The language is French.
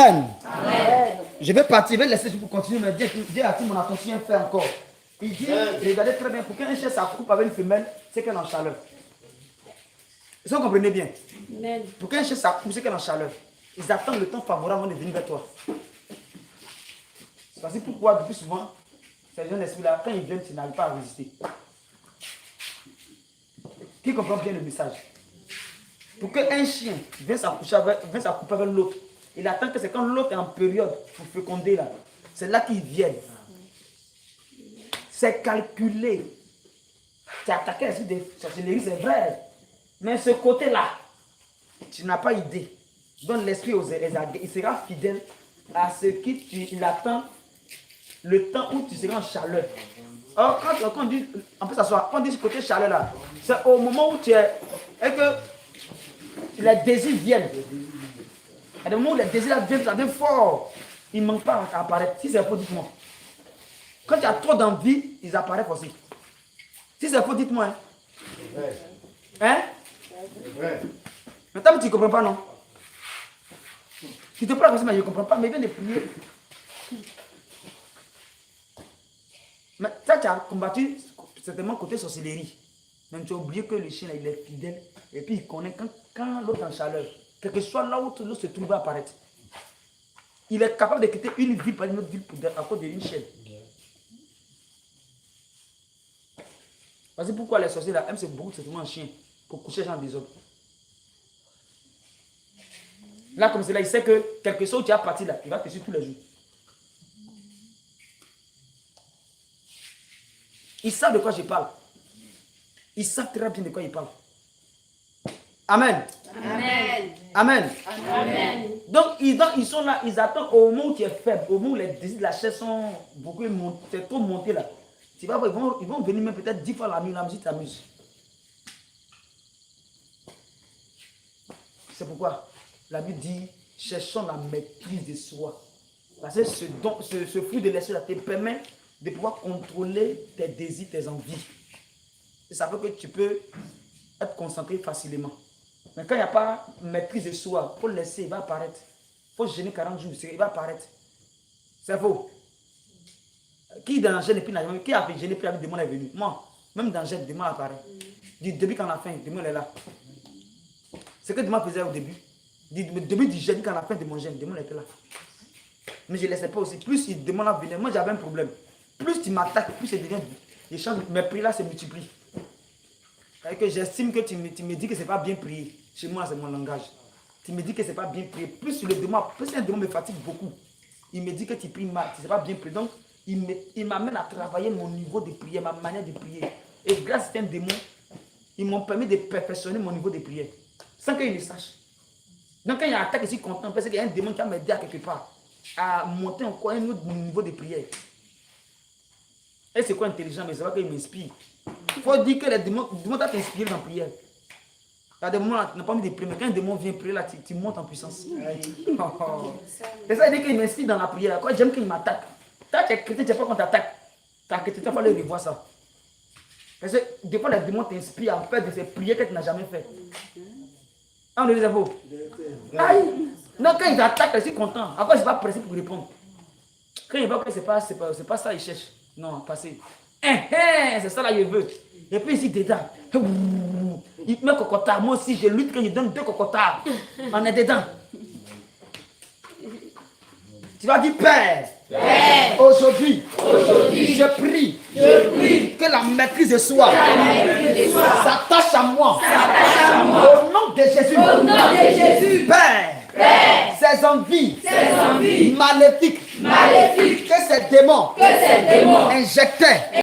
Amen. Amen. Je vais partir, je vais laisser pour continuer, mais Dieu a dit mon attention fait encore. Il dit, regardez très bien, pour qu'un chien s'accouple avec une femelle, c'est qu'elle est en chaleur. Est-ce que vous comprenez bien? Amen. Pour qu'un chien s'accouple, c'est qu'elle est en chaleur. Ils attendent le temps favorable avant de venir vers toi. C'est parce que pourquoi, depuis souvent, ces jeunes esprits-là, quand ils viennent, tu n'arrives pas à résister. Qui comprend bien le message? Pour qu'un chien vienne s'accouper avec l'autre, il attend que c'est quand l'autre est en période pour féconder là. C'est là qu'ils viennent. C'est calculé. Tu as attaqué l'esprit de sorcellerie, c'est vrai. Mais ce côté-là, tu n'as pas idée. Donc l'esprit il sera fidèle à ce qu'il attend, le temps où tu seras en chaleur. Or, quand on dit, on peut s'asseoir, quand on dit ce côté chaleur là, c'est au moment où tu es, et que les désirs viennent. À des moments où les désirs viennent, ça devient fort. Ils ne manquent pas à apparaître. Si c'est faux, dites-moi. Quand tu as trop d'envie, ils apparaissent aussi. Si c'est faux, dites-moi. Hein? Hein? Mais toi, tu ne comprends pas, non? Tu te prends comme ça, mais je ne comprends pas. Mais viens de prier. Mais ça, tu as combattu certainement côté sorcellerie. Mais tu as oublié que le chien, il est fidèle. Et puis, il connaît quand l'autre est en chaleur. Quel que soit là où l'autre se trouve, va apparaître. Il est capable de quitter une ville par une autre ville à cause d'une chaîne. Parce que pourquoi les sorciers là aiment beaucoup certainement un chien pour coucher les gens des autres. Là, comme c'est là, il sait que quelque chose où tu as parti là, il va te suivre tous les jours. Ils savent de quoi je parle. Ils savent très bien de quoi ils parlent. Amen. Amen. Amen. Amen. Donc, ils sont là, ils attendent au moment où tu es faible, au moment où les désirs de la chair sont beaucoup montés, c'est trop monté là. Tu vas voir, ils vont venir même peut-être 10 fois la nuit, la musique t'amuse. C'est pourquoi la Bible dit, cherchons la maîtrise de soi. Parce que ce fruit de l'esprit te permet de pouvoir contrôler tes désirs, tes envies. Et ça fait que tu peux être concentré facilement. Mais quand il n'y a pas maîtrise de soi, il faut le laisser, il va apparaître. Il faut gêner 40 jours, il va apparaître. C'est faux. Qui dans la gêne et puis n'a jamais, qui a fait gêner puis le démon est venu? Moi, même dans la gêne, le démon apparaît. Du début quand la fin, le démon est là. C'est que le démon faisait au début. Du début du gêne quand la fin de mon gêne, le démon était là. Mais je ne laissais pas aussi. Plus le démon là venait, moi j'avais un problème. Plus tu m'attaques, plus il devient. Les chances, mes prix là se multiplient. Que j'estime que tu me dis que ce n'est pas bien prié. Chez moi, c'est mon langage. Tu me dis que ce n'est pas bien prié. Plus le démon, plus un démon me fatigue beaucoup. Il me dit que tu pries mal, tu ne sais pas bien prier. Donc, il m'amène à travailler mon niveau de prière, ma manière de prier. Et grâce à un démon, ils m'ont permis de perfectionner mon niveau de prière. Sans qu'ils ne sachent. Donc, quand il y a une attaque, je suis content parce qu'il y a un démon qui va m'aider à quelque part à monter encore un autre niveau de prière. Et c'est quoi intelligent? Mais c'est vrai qu'il m'inspire. Il faut dire que les démons doivent t'inspirer dans la prière. Il y a des moments là, tu n'as pas envie de prier, mais quand un démon vient prier, là, tu montes en puissance. C'est ça, il dit qu'il m'inspire dans la prière. Quand j'aime qu'il m'attaque. Toi, tu es chrétien, tu n'es pas qu'on t'attaque. Tu es chrétien, tu vas falloir revoir ça. Parce que des fois, les démons t'inspirent en fait de ces prières que tu n'as jamais fait. On le dit, c'est faux. Aïe! Non, quand ils attaquent, je suis content. Après, je ne suis pas pressé pour répondre. Quand il voit que ce n'est pas ça, il cherche. Non, passez. C'est ça là, il veut. Et puis ici, dedans. Il met cocotard. Moi aussi, je lutte quand il donne 2 cocotards. On est dedans. Tu vas dire, Père, aujourd'hui, je prie que la maîtrise de soi s'attache à moi. Au nom de Jésus. Père, ces envies maléfiques que ces démons injectaient